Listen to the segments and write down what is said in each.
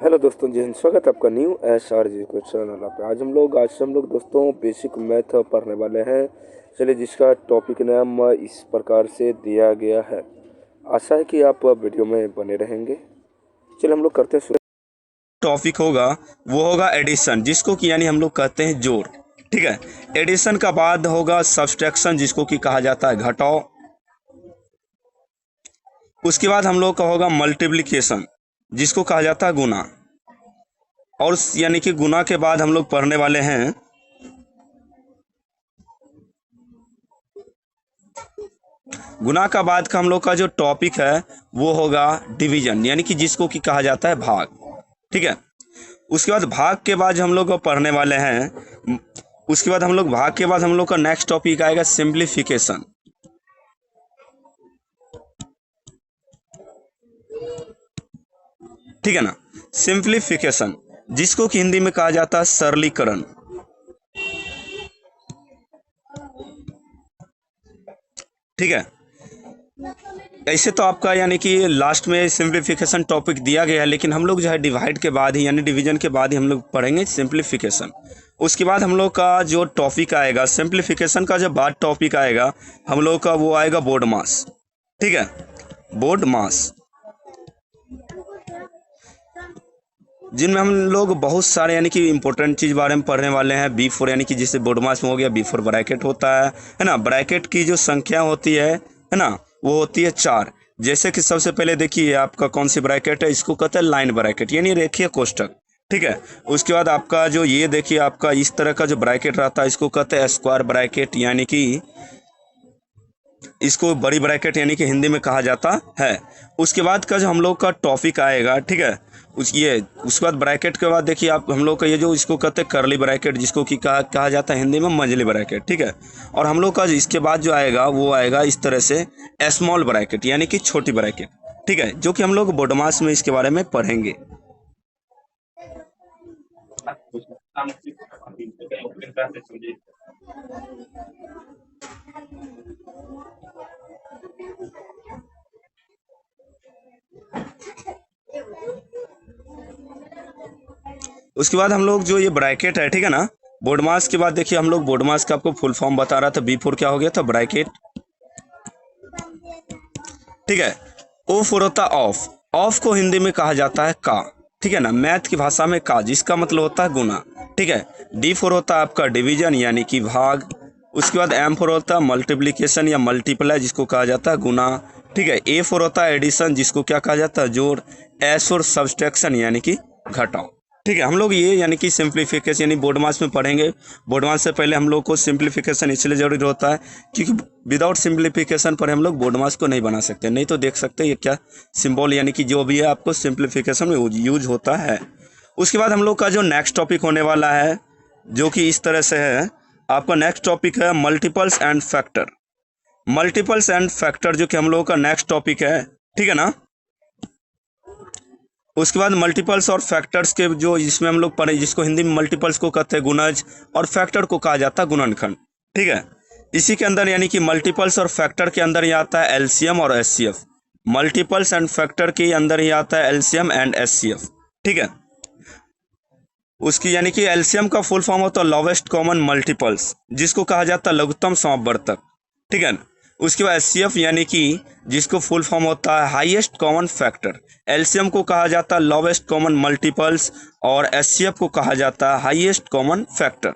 Hello दोस्तों, जी स्वागत है आपका न्यू SRG को चैनल पे। आज हम लोग दोस्तों बेसिक मैथ पढ़ने वाले हैं। चलिए, जिसका टॉपिक नाम इस प्रकार से दिया गया है। आशा है कि आप वीडियो में बने रहेंगे। चलिए हम लोग करते हैं। टॉपिक होगा वो होगा एडिशन, जिसको कि यानी हम लोग कहते हैं जोड़। ठीक है। एडिशन का बाद होगा सब्सट्रैक्शन, जिसको कि कहा जाता है घटाव। उसके बाद हम लोग का होगा मल्टीप्लिकेशन, जिसको कहा जाता है गुना। और यानी कि गुना के बाद हम लोग पढ़ने वाले हैं गुना का बाद का हम लोग का जो टॉपिक है वो होगा डिवीजन, यानी कि जिसको कि कहा जाता है भाग। ठीक है। उसके बाद भाग के बाद हम लोग पढ़ने वाले हैं भाग के बाद हम लोग का नेक्स्ट टॉपिक आएगा सिंप्लीफिकेशन। ठीक है ना। सिंप्लीफिकेशन, जिसको कि हिंदी में कहा जाता है सरलीकरण। ठीक है। ऐसे तो आपका यानी कि लास्ट में सिंप्लीफिकेशन टॉपिक दिया गया है, लेकिन हम लोग जो है डिवाइड के बाद ही यानी डिवीजन के बाद ही हम लोग पढ़ेंगे सिंप्लीफिकेशन। उसके बाद हम लोग का जो टॉपिक आएगा सिंप्लीफिकेशन का, जब बाद टॉपिक आएगा हम लोग का वो आएगा बोर्ड मास। ठीक है, बोर्ड मास, जिनमें हम लोग बहुत सारे यानी कि इंपॉर्टेंट चीज़ बारे में पढ़ने वाले हैं। B4 यानी कि जिससे बोर्ड मास में हो गया B4 ब्रैकेट होता है ना। ब्रैकेट की जो संख्या होती है ना, वो होती है 4। जैसे कि सबसे पहले देखिए आपका कौन सी ब्रैकेट है, इसको कहते हैं लाइन ब्रैकेट यानी रेखीय कोष्ठक। ठीक है। उसके बाद आपका जो ये देखिए आपका इस तरह का जो ब्रैकेट रहता है, इसको कहते हैं स्क्वायर ब्रैकेट, यानी कि इसको बड़ी ब्रैकेट यानी कि हिंदी में कहा जाता है। उसके बाद का जो हम लोग का टॉपिक आएगा, ठीक है, उसके बाद ब्रैकेट के बाद देखिए आप हम लोग का ये जो इसको कहते हैं करली ब्रैकेट, जिसको कि कहा जाता है हिंदी में मंझली ब्रैकेट। ठीक है। और हम लोग का इसके बाद जो आएगा वो आएगा इस तरह से स्मॉल ब्रैकेट, यानी कि छोटी ब्रैकेट। ठीक है, जो कि हम लोग बोर्ड मास में इसके बारे में पढ़ेंगे। उसके बाद हम लोग जो ये ब्रैकेट है, ठीक है ना, बोर्ड मास के बाद देखिए हम लोग बोर्ड मास का आपको फुल फॉर्म बता रहा था। B4 क्या हो गया था, ब्रैकेट। ठीक है। O4 होता ऑफ, ऑफ को हिंदी में कहा जाता है का। ठीक है ना, मैथ की भाषा में का, जिसका मतलब होता है गुना। ठीक है। D4 होता है आपका डिवीजन यानी कि भाग। उसके बाद M4 होता है मल्टीप्लिकेशन या मल्टीप्लाई, जिसको कहा जाता है गुना। ठीक है। A4 होता है एडिशन, जिसको क्या कहा जाता है, जोड़। S4 सब्सट्रैक्शन यानी कि घटाव। ठीक है। हम लोग ये यानी कि सिंप्लीफिकेशन यानी बोर्ड मास में पढ़ेंगे। बोर्ड मास से पहले हम लोग को सिंप्लीफिकेशन इसलिए जरूरी होता है क्योंकि विदाउट सिंप्लीफिकेशन पर हम लोग बोर्ड मास को नहीं बना सकते। नहीं तो देख सकते हैं ये क्या सिंबल यानी कि जो भी है आपको सिंप्लीफिकेशन में यूज होता है। उसके बाद हम लोग का जो नेक्स्ट टॉपिक होने वाला है, जो कि इस तरह से है, आपका नेक्स्ट टॉपिक है multiples and factor. Multiples and factor जो कि हम लोग का नेक्स्ट टॉपिक है। ठीक है ना। उसके बाद मल्टीपल्स और फैक्टर्स के जो जिसमें हम लोग पढ़े, जिसको हिंदी में मल्टीपल्स को कहते हैं गुणज और फैक्टर को कहा जाता है गुणनखंड। ठीक है। इसी के अंदर यानी कि मल्टीपल्स और फैक्टर के अंदर ही आता है एलसीएम और एचसीएफ। मल्टीपल्स एंड फैक्टर के अंदर ही आता है एलसीएम एंड एचसीएफ। ठीक है। उसकी यानी कि एलसीएम का फुल फॉर्म होता है लोवेस्ट कॉमन मल्टीपल्स, जिसको कहा जाता है लघुत्तम समवर्तक। ठीक है। उसके बाद एचसीएफ यानी कि जिसको फुल फॉर्म होता है हाईएस्ट कॉमन फैक्टर। एलसीएम को कहा जाता है लोवेस्ट कॉमन मल्टीपल्स और एचसीएफ को कहा जाता है हाईएस्ट कॉमन फैक्टर।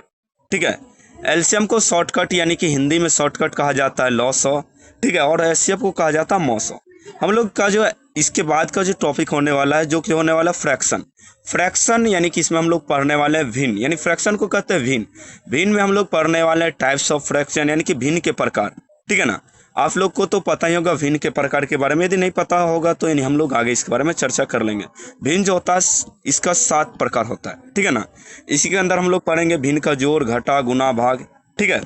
ठीक है। एलसीएम को शॉर्टकट यानी कि हिंदी में शॉर्टकट कहा जाता है लॉ 100। ठीक है। और एचसीएफ को कहा जाता है मॉ 100। हम लोग का जो इसके बाद का जो टॉपिक होने वाला है, जो कि होने वाला फ्रैक्शन। फ्रैक्शन यानी कि इसमें हम लोग पढ़ने वाले हैं भिन्न, यानी फ्रैक्शन को कहते हैं भिन्न। भिन्न में हम लोग पढ़ने वाले हैं टाइप्स ऑफ फ्रैक्शन, यानी कि भिन्न के प्रकार। ठीक है ना। आप लोग को तो पता ही होगा भिन्न के प्रकार के बारे में, यदि नहीं पता होगा तो हम लोग आगे इसके बारे में चर्चा कर लेंगे। भिन्न जो होता है इसका 7 प्रकार होता है। ठीक है ना। इसी के अंदर हम लोग पढ़ेंगे भिन्न का जोड़, घटा, गुना, भाग। ठीक है।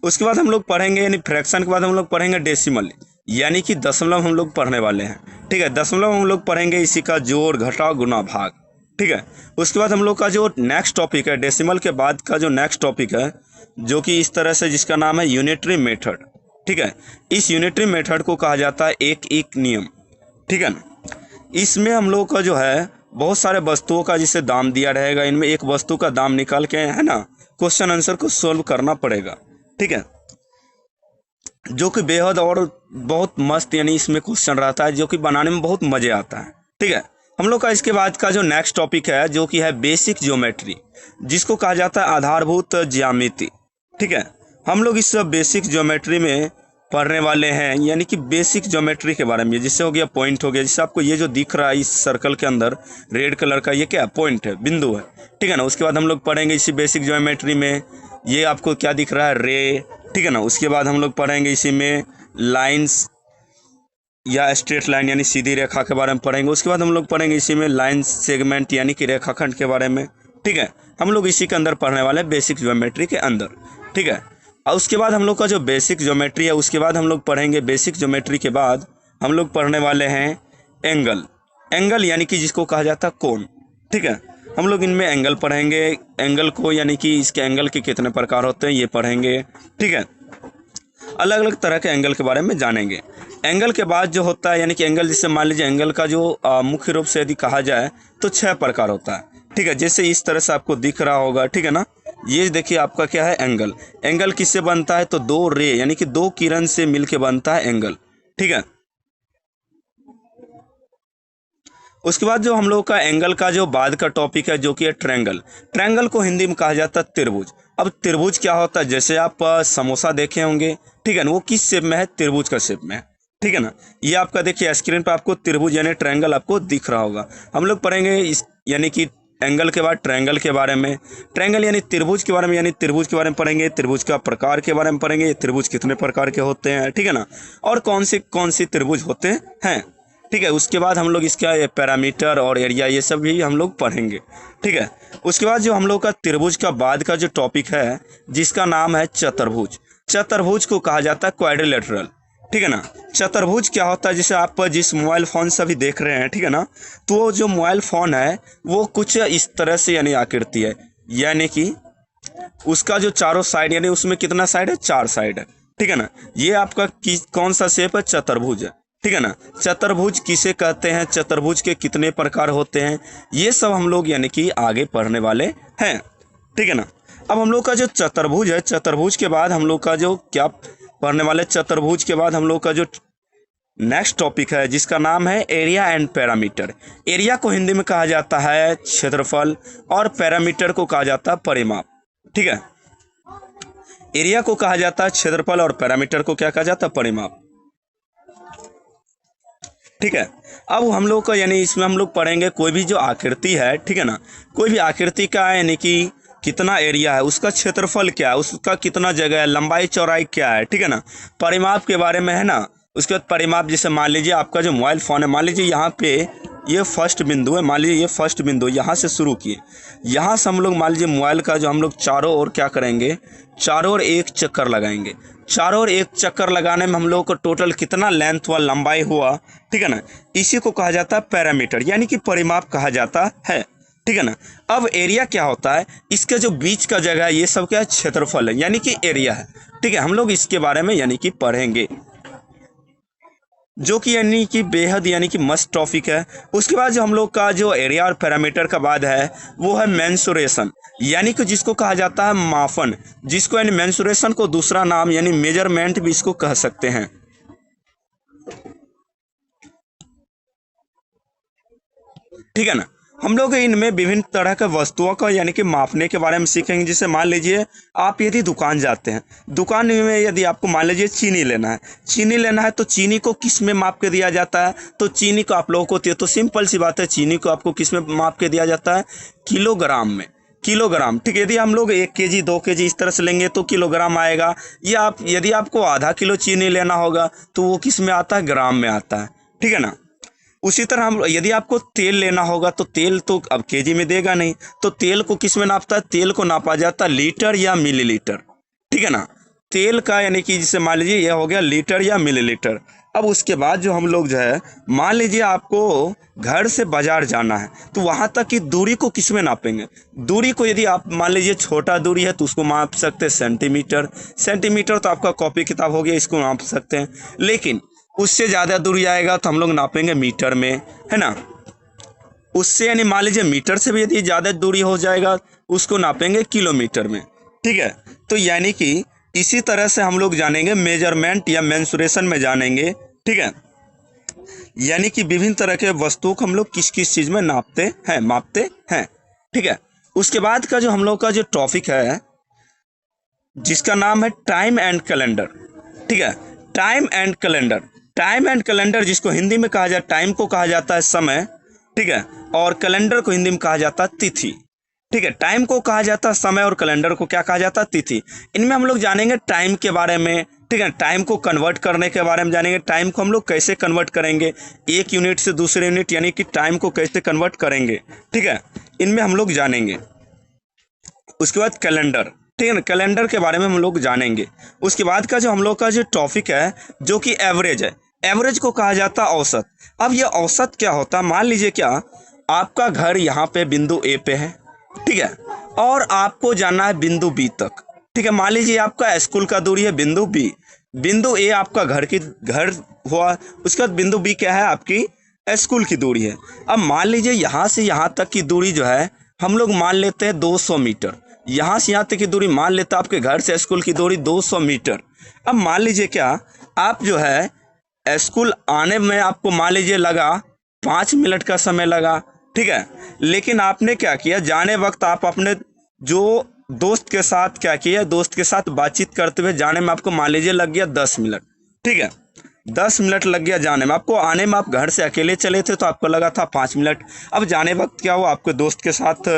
उसके बाद हम लोग पढ़ेंगे यानी फ्रैक्शन के बाद हम लोग पढ़ेंगे डेसिमल, यानी कि दशमलव हम लोग पढ़ने वाले हैं। ठीक है। दशमलव हम लोग पढ़ेंगे इसी का जोड़, घटाव, गुना, भाग। ठीक है। उसके बाद हम लोग का जो नेक्स्ट टॉपिक है, डेसिमल के बाद का जो नेक्स्ट टॉपिक है, जो कि इस तरह से जिसका नाम है यूनिटरी मेथड। ठीक है। इस यूनिटरी मेथड को कहा जाता है एक एक नियम, ठीक है ना। इसमें हम लोग का जो है बहुत सारे वस्तुओं का जिसे दाम दिया रहेगा, इनमें एक वस्तु का दाम निकाल के है ना क्वेश्चन आंसर को सोल्व करना पड़ेगा, ठीक है। जो कि बेहद और बहुत मस्त यानी इसमें क्वेश्चन रहता है, जो कि बनाने में बहुत मजे आता है, ठीक है। हम लोग का इसके बाद का जो नेक्स्ट टॉपिक है जो कि है बेसिक ज्योमेट्री, जिसको कहा जाता है आधारभूत ज्यामिति, ठीक है। हम लोग इस बेसिक ज्योमेट्री में पढ़ने वाले हैं यानी कि बेसिक ज्योमेट्री के बारे में, जिससे हो गया पॉइंट हो गया, जिससे आपको ये जो दिख रहा है इस सर्कल के अंदर रेड कलर का, ये क्या पॉइंट है, बिंदु है, ठीक है ना। उसके बाद हम लोग पढ़ेंगे इसी बेसिक ज्योमेट्री में ये आपको क्या दिख रहा है, रे, ठीक है ना। उसके बाद हम लोग पढ़ेंगे इसी में लाइंस या स्ट्रेट लाइन यानी सीधी रेखा के बारे में पढ़ेंगे। उसके बाद हम लोग पढ़ेंगे इसी में लाइन सेगमेंट यानी कि रेखाखंड के बारे में, ठीक है। हम लोग इसी के अंदर पढ़ने वाले हैं बेसिक ज्योमेट्री के अंदर, ठीक है। और उसके बाद हम लोग का जो बेसिक ज्योमेट्री है, उसके बाद हम लोग पढ़ेंगे बेसिक ज्योमेट्री के बाद हम लोग पढ़ने वाले हैं एंगल। एंगल यानी कि जिसको कहा जाता है कोण, ठीक है। हम लोग इनमें एंगल पढ़ेंगे, एंगल को यानी कि इसके एंगल के कितने प्रकार होते हैं ये पढ़ेंगे, ठीक है। अलग अलग तरह के एंगल के बारे में जानेंगे। एंगल के बाद जो होता है यानी कि एंगल, जिससे मान लीजिए एंगल का जो मुख्य रूप से यदि कहा जाए तो 6 प्रकार होता है, ठीक है। जैसे इस तरह से आपको दिख रहा होगा, ठीक है ना। ये देखिए आपका क्या है एंगल। एंगल किससे बनता है तो 2 रे यानी कि 2 किरण से मिलके बनता है एंगल, ठीक है। उसके बाद जो हम लोग का एंगल का जो बाद का टॉपिक है जो कि है ट्रायंगल। ट्रायंगल को हिंदी में कहा जाता है त्रिभुज। अब त्रिभुज क्या होता है, जैसे आप समोसा देखे होंगे, ठीक है ना, वो किस शेप में है, त्रिभुज का शेप में है, ठीक है ना। ये आपका देखिए स्क्रीन पर आपको त्रिभुज यानी ट्रायंगल आपको दिख रहा होगा। हम लोग पढ़ेंगे इस यानी कि एंगल के बाद ट्रायंगल के बारे में, ट्रायंगल यानी त्रिभुज के बारे में, यानी त्रिभुज के बारे में पढ़ेंगे, त्रिभुज का प्रकार के बारे में पढ़ेंगे, त्रिभुज कितने प्रकार के होते हैं, ठीक है ना, और कौन सी त्रिभुज होते हैं, ठीक है। उसके बाद हम लोग इसका पैरामीटर और एरिया ये सब भी हम लोग पढ़ेंगे, ठीक है। उसके बाद जो हम लोग का त्रिभुज का बाद का जो टॉपिक है जिसका नाम है चतुर्भुज। चतुर्भुज को कहा जाता है क्वाड्रिलेटरल, ठीक है ना। चतुर्भुज क्या होता है, जैसे आप जिस मोबाइल फ़ोन से अभी देख रहे हैं, ठीक है ना, तो वो जो मोबाइल फ़ोन है वो कुछ इस तरह से यानी आकृति है, यानी कि उसका जो चारों साइड यानी उसमें कितना साइड है, 4 साइड है, ठीक है ना। ये आपका कौन सा शेप है, चतुर्भुज है, ठीक है ना। चतुर्भुज किसे कहते हैं, चतुर्भुज के कितने प्रकार होते हैं, ये सब हम लोग यानी कि आगे पढ़ने वाले हैं, ठीक है ना। अब हम लोग का जो चतुर्भुज है, चतुर्भुज के बाद हम लोग का जो क्या पढ़ने वाले, चतुर्भुज के बाद हम लोग का जो नेक्स्ट टॉपिक है जिसका नाम है एरिया एंड पैरामीटर। एरिया को हिंदी में कहा जाता है क्षेत्रफल और पैरामीटर को कहा जाता है परिमाप, ठीक है। एरिया को कहा जाता है क्षेत्रफल और पैरामीटर को क्या कहा जाता है, परिमाप, ठीक है। अब हम लोग का यानी इसमें हम लोग पढ़ेंगे कोई भी जो आकृति है, ठीक है ना, कोई भी आकृति का यानी कि कितना एरिया है, उसका क्षेत्रफल क्या है, उसका कितना जगह है, लंबाई चौड़ाई क्या है, ठीक है ना। परिमाप के बारे में है ना। उसके बाद परिमाप, जैसे मान लीजिए आपका जो मोबाइल फ़ोन है, मान लीजिए यहाँ पे ये फर्स्ट बिंदु है, मान लीजिए ये फर्स्ट बिंदु यहाँ से शुरू किए, यहाँ से हम लोग मान लीजिए मोबाइल का जो हम लोग चारों ओर क्या करेंगे, चारों ओर एक चक्कर लगाएंगे। चारों ओर एक चक्कर लगाने में हम लोग को टोटल कितना लेंथ हुआ, लंबाई हुआ, ठीक है ना। इसी को कहा जाता है पैरामीटर यानी कि परिमाप कहा जाता है, ठीक है ना। अब एरिया क्या होता है, इसके जो बीच का जगह है ये सब क्या है, क्षेत्रफल है यानी कि एरिया है, ठीक है। हम लोग इसके बारे में यानी कि पढ़ेंगे, जो कि यानी कि बेहद यानी कि मस्त टॉपिक है। उसके बाद जो हम लोग का जो एरिया और पैरामीटर का बाद है वो है मेंसुरेशन, यानी कि जिसको कहा जाता है मापन, जिसको यानी मेंसुरेशन को दूसरा नाम यानी मेजरमेंट भी इसको कह सकते हैं, ठीक है ना। हम लोग इनमें विभिन्न तरह के वस्तुओं को यानी कि मापने के बारे में सीखेंगे। जैसे मान लीजिए आप यदि दुकान जाते हैं, दुकान में यदि आपको मान लीजिए चीनी लेना है तो चीनी को किस में माप के दिया जाता है, तो चीनी को आप लोगों को, तो सिंपल सी बात है, चीनी को आपको किस में माप के दिया जाता है, किलोग्राम में, किलोग्राम, ठीक है। यदि हम लोग 1 केजी 2 केजी इस तरह से लेंगे तो किलोग्राम आएगा, या आप यदि आपको आधा किलो चीनी लेना होगा तो वो किस में आता है, ग्राम में आता है, ठीक है ना। उसी तरह हम यदि आपको तेल लेना होगा तो तेल तो अब केजी में देगा नहीं, तो तेल को किस में नापता है, तेल को नापा जाता है लीटर या मिलीलीटर, ठीक है ना। तेल का यानी कि जिसे मान लीजिए यह हो गया लीटर या मिलीलीटर। अब उसके बाद जो हम लोग जो है मान लीजिए आपको घर से बाजार जाना है तो वहाँ तक की दूरी को किस में नापेंगे? दूरी को यदि आप मान लीजिए छोटा दूरी है तो उसको माप सकते हैं सेंटीमीटर। सेंटीमीटर तो आपका कॉपी किताब हो गया, इसको नाप सकते हैं। लेकिन उससे ज़्यादा दूरी आएगा तो हम लोग नापेंगे मीटर में, है ना। उससे यानी मान लीजिए मीटर से भी यदि ज़्यादा दूरी हो जाएगा उसको नापेंगे किलोमीटर में, ठीक है। तो यानी कि इसी तरह से हम लोग जानेंगे मेजरमेंट या मेंसुरेशन में जानेंगे, ठीक है। यानी कि विभिन्न तरह के वस्तुओं को हम लोग किस किस चीज़ में नापते हैं, मापते हैं, ठीक है। उसके बाद का जो हम लोग का जो टॉपिक है जिसका नाम है टाइम एंड कैलेंडर, ठीक है। Time and calendar, time and calendar जिसको हिंदी में कहा जाता है, टाइम को कहा जाता है समय, ठीक है, और कैलेंडर को हिंदी में कहा जाता है तिथि, ठीक है। टाइम को कहा जाता है समय और कैलेंडर को क्या कहा जाता है? तिथि। इनमें हम लोग जानेंगे टाइम के बारे में, ठीक है। टाइम को कन्वर्ट करने के बारे में जानेंगे, टाइम को हम लोग कैसे कन्वर्ट करेंगे, एक यूनिट से दूसरे यूनिट यानी कि टाइम को कैसे कन्वर्ट करेंगे, ठीक है, इनमें हम लोग जानेंगे। उसके बाद कैलेंडर, ठीक है ना, कैलेंडर के बारे में हम लोग जानेंगे। उसके बाद का जो हम लोग का जो टॉपिक है जो कि एवरेज है, एवरेज को कहा जाता है औसत। अब ये औसत क्या होता है? मान लीजिए क्या आपका घर यहाँ पे बिंदु ए पे है, ठीक है, और आपको जाना है बिंदु बी तक, ठीक है। मान लीजिए आपका स्कूल का दूरी है बिंदु बी, बिंदु ए आपका घर हुआ, उसके बाद बिंदु बी क्या है? आपकी स्कूल की दूरी है। अब मान लीजिए यहाँ से यहाँ तक की दूरी जो है हम लोग मान लेते हैं 200 मीटर, यहाँ से यहाँ तक की दूरी मान लेते हैं आपके घर से स्कूल की दूरी 200 मीटर। अब मान लीजिए क्या आप जो है स्कूल आने में आपको मान लीजिए लगा 5 मिनट का समय लगा, ठीक है। लेकिन आपने क्या किया, जाने वक्त आप अपने जो दोस्त के साथ क्या किया, दोस्त के साथ बातचीत करते हुए जाने में आपको मान लीजिए लग गया 10 मिनट, ठीक है। 10 मिनट लग गया जाने में, आपको आने में आप घर से अकेले चले थे तो आपको लगा था 5 मिनट। अब जाने वक्त क्या हुआ, आपके दोस्त के साथ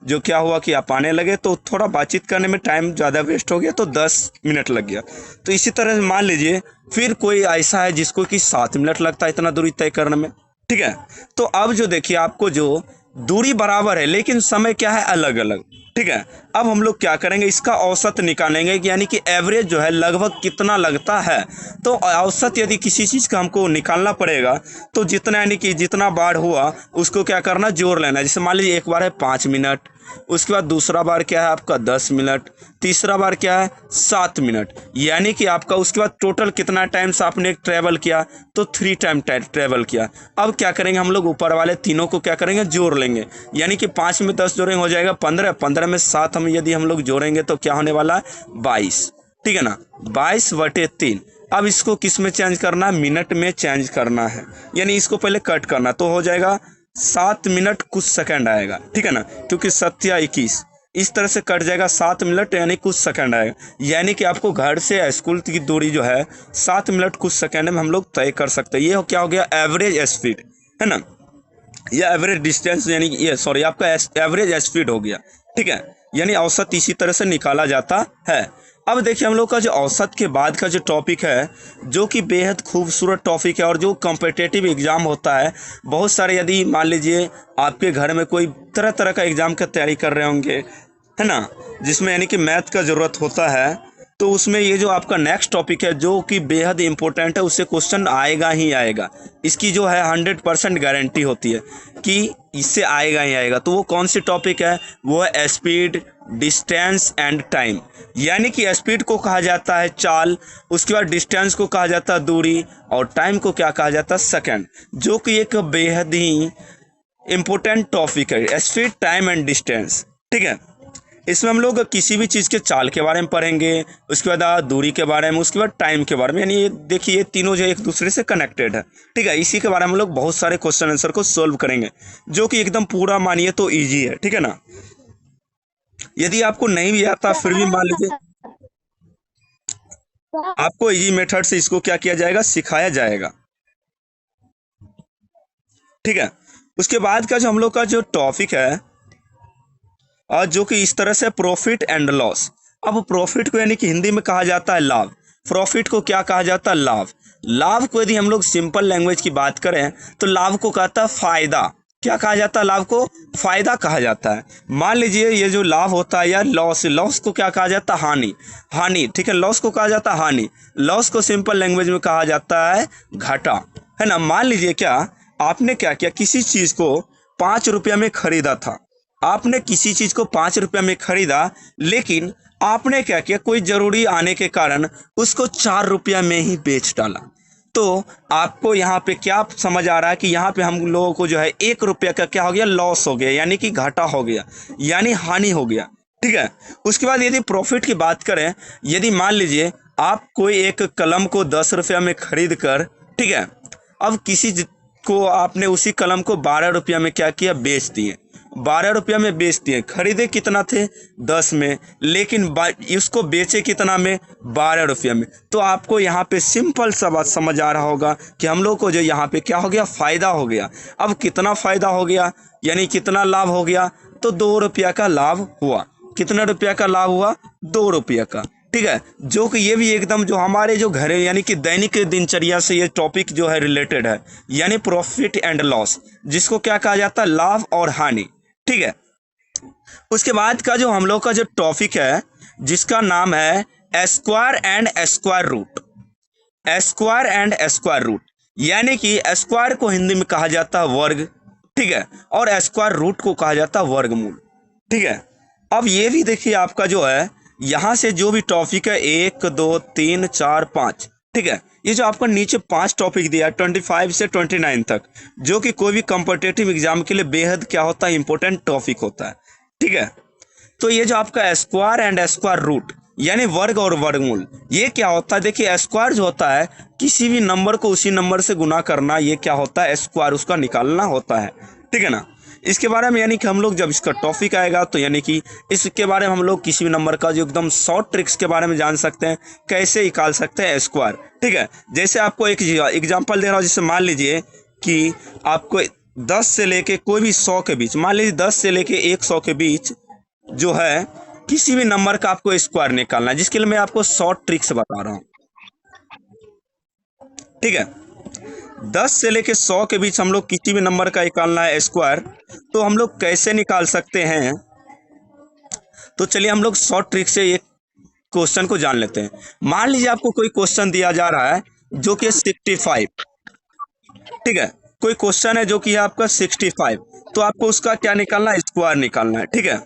जो क्या हुआ कि आप आने लगे तो थोड़ा बातचीत करने में टाइम ज़्यादा वेस्ट हो गया तो 10 मिनट लग गया। तो इसी तरह से मान लीजिए फिर कोई ऐसा है जिसको कि 7 मिनट लगता है इतना दूरी तय करने में, ठीक है। तो अब जो देखिए आपको जो दूरी बराबर है लेकिन समय क्या है अलग अलग, ठीक है। अब हम लोग क्या करेंगे, इसका औसत निकालेंगे यानी कि एवरेज जो है लगभग कितना लगता है। तो औसत यदि किसी चीज़ का हमको निकालना पड़ेगा तो जितना यानी कि जितना बार हुआ उसको क्या करना, जोड़ लेना। जैसे मान लीजिए एक बार है 5 मिनट, उसके बाद दूसरा बार क्या है आपका 10 मिनट, तीसरा बार क्या है 7 मिनट, यानी कि आपका उसके बाद टोटल कितना टाइम से आपने ट्रैवल किया, तो 3 टाइम ट्रैवल किया। अब क्या करेंगे हम लोग, ऊपर वाले तीनों को क्या करेंगे, जोड़ लेंगे। यानी कि 5 में 10 जोड़ेंगे हो जाएगा 15, 15 में 7 हम यदि हम लोग जोड़ेंगे तो क्या होने वाला है 22, ठीक है ना, 22/3। अब इसको किस में चेंज करना है, मिनट में चेंज करना है, यानी इसको पहले कट करना तो हो जाएगा 7 मिनट कुछ सेकंड आएगा, ठीक है ना, क्योंकि 7 या 21 इस तरह से कट जाएगा 7 मिनट यानी कुछ सेकंड आएगा। यानी कि आपको घर से स्कूल की दूरी जो है 7 मिनट कुछ सेकंड में हम लोग तय कर सकते हैं। ये क्या हो गया, एवरेज स्पीड, है ना, या एवरेज डिस्टेंस, यानी ये सॉरी आपका एवरेज स्पीड हो गया, ठीक है। यानी औसत इसी तरह से निकाला जाता है। अब देखिए हम लोग का जो औसत के बाद का जो टॉपिक है जो कि बेहद खूबसूरत टॉपिक है और जो कॉम्पिटिटिव एग्ज़ाम होता है, बहुत सारे यदि मान लीजिए आपके घर में कोई तरह तरह का एग्ज़ाम की तैयारी कर रहे होंगे, है ना, जिसमें यानी कि मैथ का ज़रूरत होता है, तो उसमें ये जो आपका नेक्स्ट टॉपिक है जो कि बेहद इंपॉर्टेंट है, उससे क्वेश्चन आएगा ही आएगा। इसकी जो है 100% गारंटी होती है कि इससे आएगा ही आएगा। तो वो कौन सी टॉपिक है, वो है स्पीड, डिस्टेंस एंड टाइम। यानी कि स्पीड को कहा जाता है चाल, उसके बाद डिस्टेंस को कहा जाता है दूरी, और टाइम को क्या कहा जाता है, सेकंड, जो कि एक बेहद ही इम्पोर्टेंट टॉपिक है, स्पीड, टाइम एंड डिस्टेंस, ठीक है। इसमें हम लोग किसी भी चीज़ के चाल के बारे में पढ़ेंगे, उसके बाद दूरी के बारे में, उसके बाद टाइम के बारे में, यानी ये देखिए ये तीनों जो एक दूसरे से कनेक्टेड है, ठीक है। इसी के बारे में हम लोग बहुत सारे क्वेश्चन आंसर को सोल्व करेंगे जो कि एकदम पूरा मानिए तो ईजी है, ठीक है ना। यदि आपको नहीं भी आता फिर भी मान लीजिए आपको इजी मेथड से इसको क्या किया जाएगा, सिखाया जाएगा, ठीक है। उसके बाद का जो हम लोग का जो टॉपिक है और जो कि इस तरह से प्रॉफिट एंड लॉस। अब प्रॉफिट को यानी कि हिंदी में कहा जाता है लाभ, प्रॉफिट को क्या कहा जाता है, लाभ। लाभ को यदि हम लोग सिंपल लैंग्वेज की बात करें तो लाभ को कहता है फायदा, क्या कहा जाता है, लाभ को फायदा कहा जाता है। मान लीजिए ये जो लाभ होता है या लॉस, लॉस को क्या कहा जाता है, हानि, हानि, ठीक है, लॉस को कहा जाता है हानि, लॉस को सिंपल लैंग्वेज में कहा जाता है घाटा, है ना। मान लीजिए क्या आपने क्या किया, किसी चीज को 5 रुपया में खरीदा था, आपने किसी चीज को 5 रुपया में खरीदा, लेकिन आपने क्या किया, कोई जरूरी आने के कारण उसको 4 रुपया में ही बेच डाला। तो आपको यहाँ पे क्या समझ आ रहा है कि यहाँ पे हम लोगों को जो है 1 रुपया का क्या हो गया, लॉस हो गया, यानी कि घाटा हो गया, यानी हानि हो गया, ठीक है। उसके बाद यदि प्रॉफिट की बात करें, यदि मान लीजिए आप कोई एक कलम को 10 रुपया में खरीद कर, ठीक है, अब को आपने उसी कलम को 12 रुपया में क्या किया, बेच दिए, 12 रुपया में बेच दिए। खरीदे कितना थे, 10 में, लेकिन इसको बेचे कितना में, 12 रुपया में। तो आपको यहाँ पे सिंपल सा बात समझ आ रहा होगा कि हम लोग को जो यहाँ पे क्या हो गया, फायदा हो गया। अब कितना फायदा हो गया, यानी कितना लाभ हो गया, तो 2 रुपया का लाभ हुआ। कितना रुपया का लाभ हुआ, 2 रुपया का, ठीक है। जो कि ये भी एकदम जो हमारे जो घर यानी कि दैनिक दिनचर्या से ये टॉपिक जो है रिलेटेड है, यानी प्रॉफिट एंड लॉस, जिसको क्या कहा जाता है, लाभ और हानि, ठीक है। उसके बाद का जो हम लोग का जो टॉपिक है, जिसका नाम है square and square root, square and square root, यानी कि स्क्वायर को हिंदी में कहा जाता है वर्ग, ठीक है, और स्क्वायर रूट को कहा जाता है वर्गमूल, ठीक है। अब ये भी देखिए आपका जो है यहाँ से जो भी टॉपिक है 1 2 3 4 5, ठीक है, ये जो आपका नीचे 5 टॉपिक दिया है 25 से 29 तक, जो कि कोई भी कॉम्पिटिटिव एग्जाम के लिए बेहद क्या होता है, इंपॉर्टेंट टॉपिक होता है, ठीक है। तो ये जो आपका स्क्वायर एंड स्क्वायर रूट, यानी वर्ग और वर्गमूल, ये क्या होता है, देखिए स्क्वायर जो होता है किसी भी नंबर को उसी नंबर से गुना करना, ये क्या होता है, स्क्वायर उसका निकालना होता है, ठीक है ना। इसके बारे में यानी कि हम लोग जब इसका टॉपिक आएगा तो यानी कि इसके बारे में हम लोग किसी भी नंबर का जो एकदम शॉर्ट ट्रिक्स के बारे में जान सकते हैं, कैसे निकाल सकते हैं स्क्वायर, ठीक है। जैसे आपको एक एग्जांपल दे रहा हूँ, जैसे मान लीजिए कि आपको 10 से लेके कोई भी 100 के बीच, मान लीजिए 10 से लेके 100 के बीच जो है किसी भी नंबर का आपको स्क्वायर निकालना है, जिसके लिए मैं आपको शॉर्ट ट्रिक्स बता रहा हूँ, ठीक है। 10 से लेके 100 के बीच हम लोग किसी भी नंबर का निकालना है स्क्वायर, तो हम लोग कैसे निकाल सकते हैं, तो चलिए हम लोग शॉर्ट ट्रिक से एक क्वेश्चन को जान लेते हैं। मान लीजिए आपको कोई क्वेश्चन दिया जा रहा है जो कि 65, ठीक है, कोई क्वेश्चन है जो कि है आपका 65, तो आपको उसका क्या निकालना है, स्क्वायर निकालना है, ठीक है।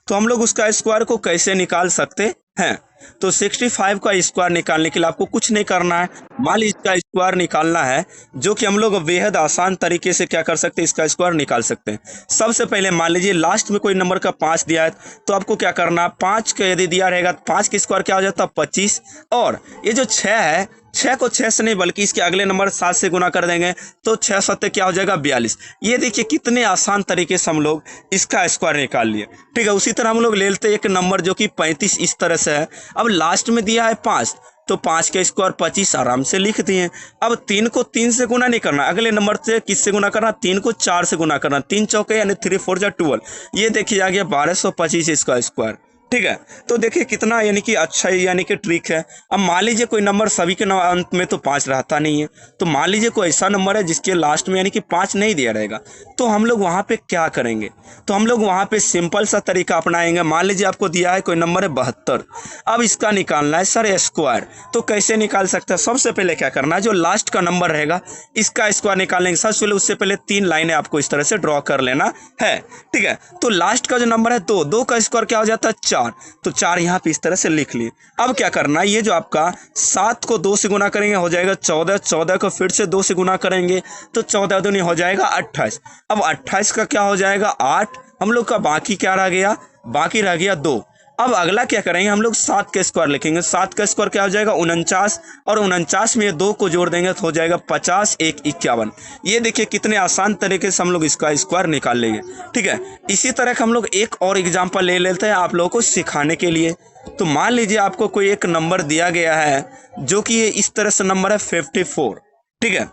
तो हम लोग उसका स्क्वायर को कैसे निकाल सकते हैं, तो 65 का स्क्वायर निकालने के लिए आपको कुछ नहीं करना है। मान लीजिए इसका स्क्वायर निकालना है, जो कि हम लोग बेहद आसान तरीके से क्या कर सकते हैं, इसका स्क्वायर निकाल सकते हैं। सबसे पहले मान लीजिए लास्ट में कोई नंबर का 5 दिया है, तो आपको क्या करना है, 5 का यदि दिया रहेगा तो 5 का स्क्वायर क्या हो जाता है, 25, और ये जो 6 है, 6 को 6 से नहीं बल्कि इसके अगले नंबर 7 से गुना कर देंगे, तो 6 7 क्या हो जाएगा, 42। ये देखिए कितने आसान तरीके से हम लोग इसका स्क्वायर निकाल लिए, ठीक है। उसी तरह हम लोग ले लेते हैं एक नंबर जो कि 35 इस तरह से है। अब लास्ट में दिया है 5, तो 5 का स्क्वायर 25 आराम से लिख दिए। अब 3 को 3 से गुना नहीं करना, अगले नंबर से किससे गुना करना, 3 को 4 से गुना करना, 3 चौके यानी 3 4 जा 12, ये देखिए आ गया 1225 इसका स्क्वायर, ठीक है। तो देखिए कितना यानी कि अच्छा यानी कि ट्रिक है। अब मान लीजिए कोई नंबर सभी के अंत में तो 5 रहता नहीं है, तो मान लीजिए कोई ऐसा नंबर है जिसके लास्ट में यानी कि 5 नहीं दिया रहेगा, तो हम लोग वहाँ पे क्या करेंगे, तो हम लोग वहाँ पे सिंपल सा तरीका अपनाएंगे। मान लीजिए आपको दिया है कोई नंबर है 72, अब इसका निकालना है सर स्क्वायर, तो कैसे निकाल सकते हैं, सबसे पहले क्या करना है, जो लास्ट का नंबर रहेगा इसका स्क्वायर निकालने के सबसे पहले उससे पहले 3 लाइनें आपको इस तरह से ड्रॉ कर लेना है, ठीक है। तो लास्ट का जो नंबर है 2, 2 का स्क्वायर क्या हो जाता है, 4, तो 4 यहाँ पे इस तरह से लिख लिए। अब क्या करना है, ये जो आपका 7 को 2 से गुना करेंगे हो जाएगा 14, 14 को फिर से 2 से गुना करेंगे तो 14 दूनी हो जाएगा 28। अब 28 का क्या हो जाएगा 8, हम लोग का बाकी क्या रह गया, बाकी रह गया 2। अब अगला क्या करेंगे, हम लोग 7 का स्क्वायर लिखेंगे, 7 का स्क्वायर क्या हो जाएगा 49, और 49 में 2 को जोड़ देंगे तो हो जाएगा 50, 1 51। ये देखिए कितने आसान तरीके से हम लोग इसका स्क्वायर निकाल लेंगे, ठीक है। इसी तरह हम लोग एक और एग्जांपल ले लेते हैं आप लोगों को सिखाने के लिए। तो मान लीजिए आपको कोई एक नंबर दिया गया है जो कि ये इस तरह से नंबर है 54, ठीक है।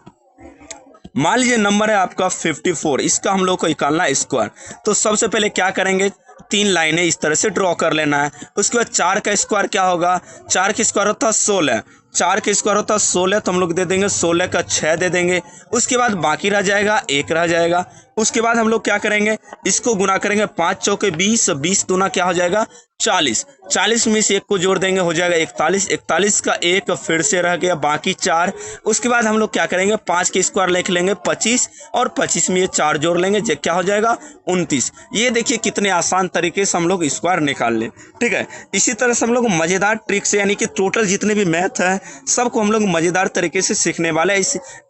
मान लीजिए नंबर है आपका 54, इसका हम लोग को निकालना है स्क्वायर, तो सबसे पहले क्या करेंगे, 3 लाइनें इस तरह से ड्रॉ कर लेना है। उसके बाद 4 का स्क्वायर क्या होगा, 4 का स्क्वायर होता है 16, 4 का स्क्वायर होता है 16, तो हम लोग दे देंगे 16 का 6 दे देंगे। उसके बाद बाकी रह जाएगा 1 रह जाएगा। उसके बाद हम लोग क्या करेंगे, इसको गुना करेंगे 5 चौके 20, 20 दूना क्या हो जाएगा 40, 40 में से 1 को जोड़ देंगे हो जाएगा 41, 41 का 1 फिर से रह गया बाकी 4। उसके बाद हम लोग क्या करेंगे 5 के स्क्वायर लिख लेंगे 25, और 25 में ये 4 जोड़ लेंगे जो क्या हो जाएगा 29। ये देखिए कितने आसान तरीके से हम लोग स्क्वायर निकाल लें। ठीक है, इसी तरह से हम लोग मज़ेदार ट्रिक से, यानी कि टोटल जितने भी मैथ है सबको हम लोग मज़ेदार तरीके से सीखने वाले हैं।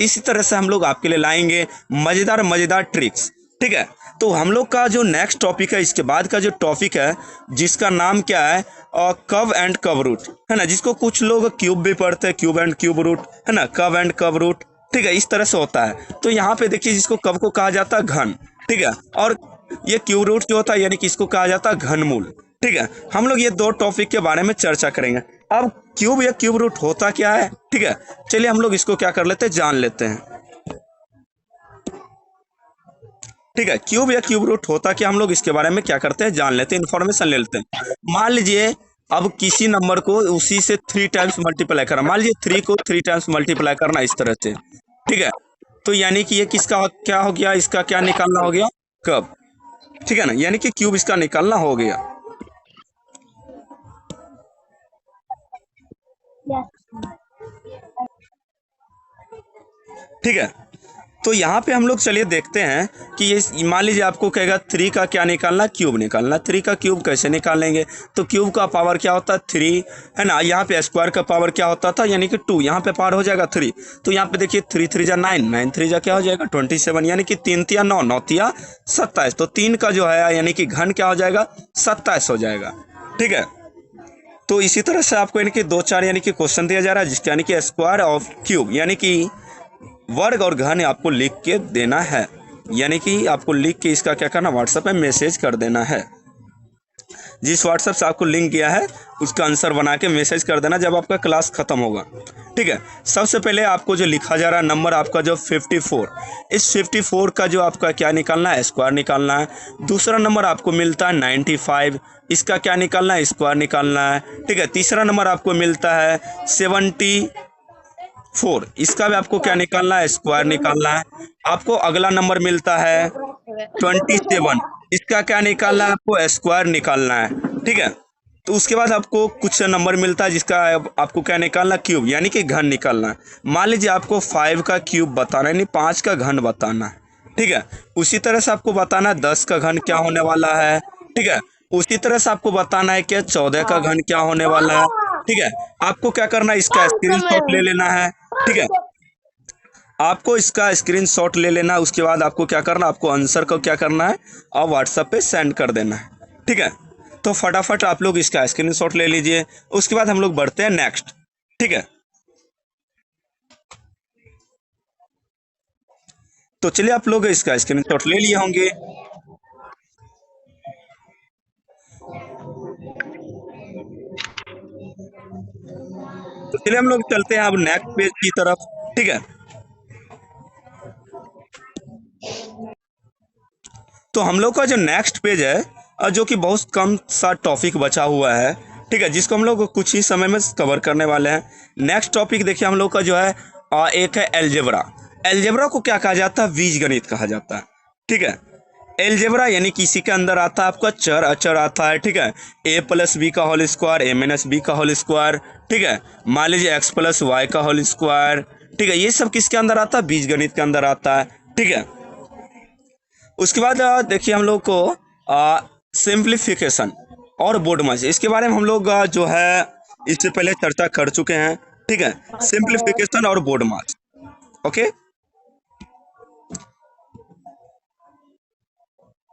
इसी तरह से हम लोग आपके लिए लाएंगे मज़ेदार ट्रिक्स। ठीक है, तो हम लोग का जो नेक्स्ट टॉपिक है, इसके बाद का जो टॉपिक है जिसका नाम क्या है, कव एंड कव रूट, है ना, जिसको कुछ लोग क्यूब भी पढ़ते हैं, क्यूब एंड क्यूब रूट, है ना, कव एंड कव रूट। ठीक है, इस तरह से होता है। तो यहाँ पे देखिए जिसको कव को कहा जाता है घन, ठीक है, और ये क्यूब रूट जो होता है यानी कि इसको कहा जाता है घनमूल। ठीक है, हम लोग ये 2 टॉपिक के बारे में चर्चा करेंगे। अब क्यूब या क्यूब रूट होता क्या है, ठीक है, चलिए हम लोग इसको क्या कर लेते हैं, जान लेते हैं। ठीक है, क्यूब या क्यूब रूट होता क्या, हम लोग इसके बारे में क्या करते हैं, जान लेते हैं, इन्फॉर्मेशन ले लेते हैं। मान लीजिए अब किसी नंबर को उसी से 3 टाइम्स मल्टीप्लाई करना, मान लीजिए 3 को 3 टाइम्स मल्टीप्लाई करना इस तरह से। ठीक है, तो यानी कि ये किसका क्या हो गया, इसका क्या निकालना हो गया, कब। ठीक है ना, यानी कि क्यूब इसका निकालना हो गया। ठीक है, तो यहाँ पे हम लोग चलिए देखते हैं कि ये मान लीजिए आपको कहेगा 3 का क्या निकालना, क्यूब निकालना। 3 का क्यूब कैसे निकालेंगे, तो क्यूब का पावर क्या होता है 3, है ना, यहाँ पे स्क्वायर का पावर क्या होता था यानी कि 2, यहाँ पे पावर हो जाएगा 3। तो यहाँ पे देखिए 3 3 जा 9, 9 3 जा क्या हो जाएगा 27, यानी कि 3 तिया 9, 9 तिया 27। तो 3 का जो है यानी कि घन क्या हो जाएगा 27 हो जाएगा। ठीक है, तो इसी तरह से आपको यानी कि 2 4 यानी कि क्वेश्चन दिया जा रहा है जिसका यानी कि स्क्वायर ऑफ क्यूब यानी कि वर्ग और घन आपको लिख के देना है, यानी कि आपको लिख के इसका क्या करना, व्हाट्सएप पे मैसेज कर देना है। जिस व्हाट्सएप से आपको लिंक किया है उसका आंसर बना के मैसेज कर देना जब आपका क्लास खत्म होगा। ठीक है, सबसे पहले आपको जो लिखा जा रहा है नंबर आपका जो 54, इस 54 का जो आपका क्या निकालना है, स्क्वायर निकालना है। दूसरा नंबर आपको मिलता है 95, इसका क्या निकालना है, स्क्वायर निकालना है। ठीक है, तीसरा नंबर आपको मिलता है 74, इसका भी आपको क्या निकालना है, स्क्वायर निकालना है। आपको अगला नंबर मिलता है 27, इसका क्या निकालना है, आपको स्क्वायर निकालना है। ठीक है, तो उसके बाद आपको कुछ नंबर मिलता है जिसका आपको क्या निकालना, क्यूब यानी कि घन निकालना है। मान लीजिए आपको 5 का क्यूब बताना है, यानी 5 का घन बताना है। ठीक है, उसी तरह से आपको बताना है 10 का घन क्या होने वाला है। ठीक है, उसी तरह से आपको बताना है कि 14 का घन क्या होने वाला है। ठीक है, आपको क्या करना है, इसका स्क्रीनशॉट ले लेना है। ठीक है, आपको इसका स्क्रीनशॉट ले लेना है। उसके बाद आपको क्या करना, आपको आंसर को क्या करना है और व्हाट्सएप पे सेंड कर देना है। ठीक है, तो फटाफट आप लोग इसका स्क्रीनशॉट ले लीजिए। उसके बाद हम लोग बढ़ते हैं नेक्स्ट। ठीक है, तो चलिए आप लोग इसका स्क्रीनशॉट ले लिए होंगे। तो चलिए हम लोग चलते हैं अब नेक्स्ट पेज की तरफ। ठीक है, तो हम लोग का जो नेक्स्ट पेज है जो कि बहुत कम सा टॉपिक बचा हुआ है। ठीक है, जिसको हम लोग कुछ ही समय में कवर करने वाले हैं। नेक्स्ट टॉपिक देखिए हम लोग का जो है एक है एलजेब्रा। एलजेब्रा को क्या कहा जाता है, बीजगणित कहा जाता है। ठीक है, एलजेब्रा यानी किसी के अंदर आता है आपका चर अचर आता है। ठीक है, a प्लस बी का whole square, a minus b का होल स्क्वायर। ठीक है, मान लीजिए x प्लस वाई का होल स्क्वायर। ठीक है, ये सब किसके अंदर आता है, बीजगणित के अंदर आता है। ठीक है, उसके बाद देखिए हम लोग को सिंप्लीफिकेशन और बोर्ड मास, इसके बारे में हम लोग जो है इससे पहले चर्चा कर चुके हैं। ठीक है, सिंप्लीफिकेशन और बोर्ड मास। ओके,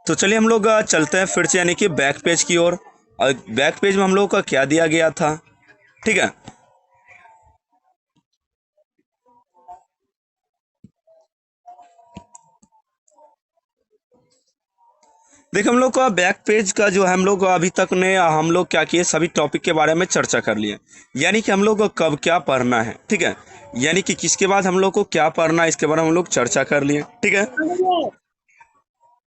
तो चलिए हम लोग चलते हैं फिर से यानी कि बैक पेज की ओर। और बैक पेज में हम लोग का क्या दिया गया था। ठीक है, देखिए हम लोग का बैक पेज का जो है हम लोग अभी तक ने हम लोग क्या किए, सभी टॉपिक के बारे में चर्चा कर लिए। यानी कि हम लोग को कब क्या पढ़ना है। ठीक है, यानी कि किसके बाद हम लोग को क्या पढ़ना है इसके बारे में हम लोग चर्चा कर लिए। ठीक है,